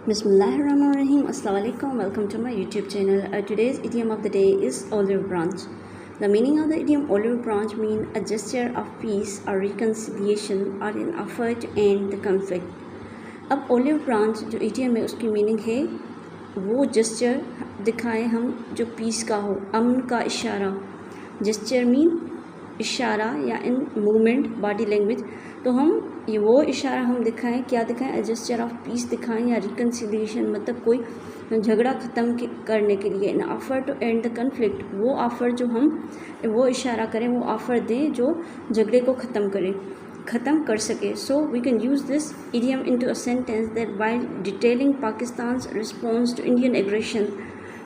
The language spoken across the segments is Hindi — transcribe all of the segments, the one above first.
Bismillahirrahmanirrahim. Assalamu alaikum. Welcome to my YouTube channel. Today's idiom of the day is olive branch. The meaning of the idiom olive branch means a gesture of peace or reconciliation or an effort to end the conflict. अब olive branch जो idiom है उसकी meaning है वो gesture दिखाएं हम जो peace का हो, अमन का इशारा. gesture mean इशारा या इन मूवमेंट बॉडी लैंग्वेज. तो हम ये वो इशारा हम दिखाएं, क्या दिखाएं? जेस्चर ऑफ पीस दिखाएं या रिकन्सिलिएशन मतलब कोई झगड़ा ख़त्म करने के लिए. An offer to end the conflict, वो ऑफ़र जो हम वो इशारा करें, वो ऑफ़र दें जो झगड़े को ख़त्म कर सके. So we can use this idiom into a sentence that while detailing Pakistan's response to Indian aggression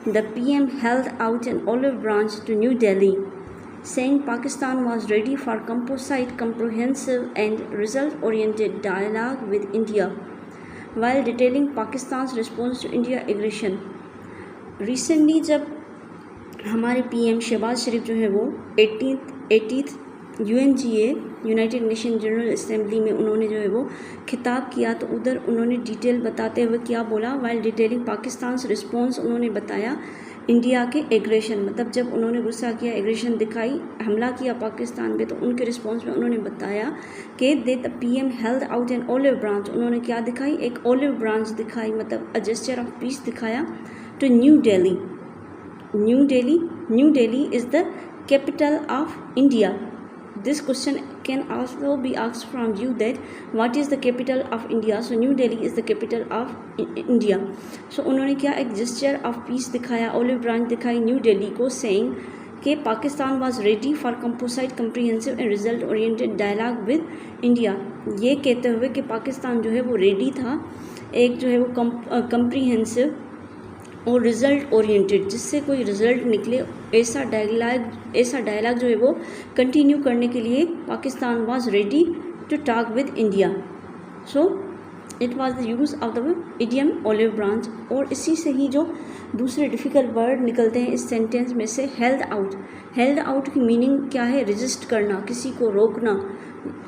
the PM held out an olive branch to new Delhi, saying Pakistan was ready for composite, comprehensive and result-oriented dialogue with India, while detailing Pakistan's response to India aggression. Recently जब हमारे पीएम शहबाज शरीफ जो है वो 80th UNGA United nation general assembly में उन्होंने जो है वो खिताब किया, तो उधर उन्होंने डिटेल बताते हुए क्या बोला? वाइल डिटेलिंग पाकिस्तान रिस्पॉन्स, उन्होंने बताया इंडिया के एग्रेशन, मतलब जब उन्होंने गुस्सा किया, एग्रेशन दिखाई, हमला किया पाकिस्तान पे, तो उनके रिस्पॉन्स में उन्होंने बताया कि they the PM held out an olive branch. उन्होंने क्या दिखाई? एक ऑलिव ब्रांच दिखाई, मतलब अ जेस्चर ऑफ पीस दिखाया to new Delhi. New Delhi is the capital of India. This question can also be asked from you that what is the capital of India? So New Delhi is the capital of India. So उन्होंने क्या? एक gesture of peace दिखाया, olive branch दिखाई न्यू दिल्ली को, saying कि Pakistan was ready for composite, comprehensive and result oriented dialogue with India. ये कहते हुए कि पाकिस्तान जो है वो रेडी था एक जो है वो comprehensive और रिज़ल्ट ओरिएंटेड, जिससे कोई रिज़ल्ट निकले, ऐसा डायलॉग जो है वो कंटिन्यू करने के लिए Pakistan was ready to talk with India. So it was the use of the idiom olive branch. और इसी से ही जो दूसरे डिफ़िकल्ट वर्ड निकलते हैं इस सेंटेंस में से, हेल्ड आउट. हेल्ड आउट की मीनिंग क्या है? रेजिस्ट करना, किसी को रोकना.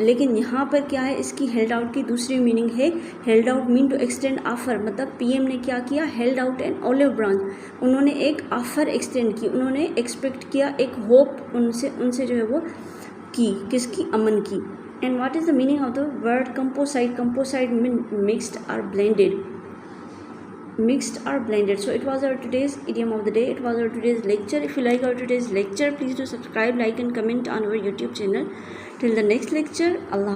लेकिन यहाँ पर क्या है? इसकी हेल्ड आउट की दूसरी मीनिंग है, held out mean to extend offer. मतलब पीएम ने क्या किया? Held out an olive branch. उन्होंने एक ऑफ़र एक्सटेंड की, उन्होंने एक्सपेक्ट किया, एक होप उनसे जो है वो की, किसकी? अमन की. And what is the meaning of the word composite? Composite mean mixed और blended. So it was our today's idiom of the day. It was our today's lecture. If you like our today's lecture, please do subscribe, like and comment on our YouTube channel. Till the next lecture, Allah.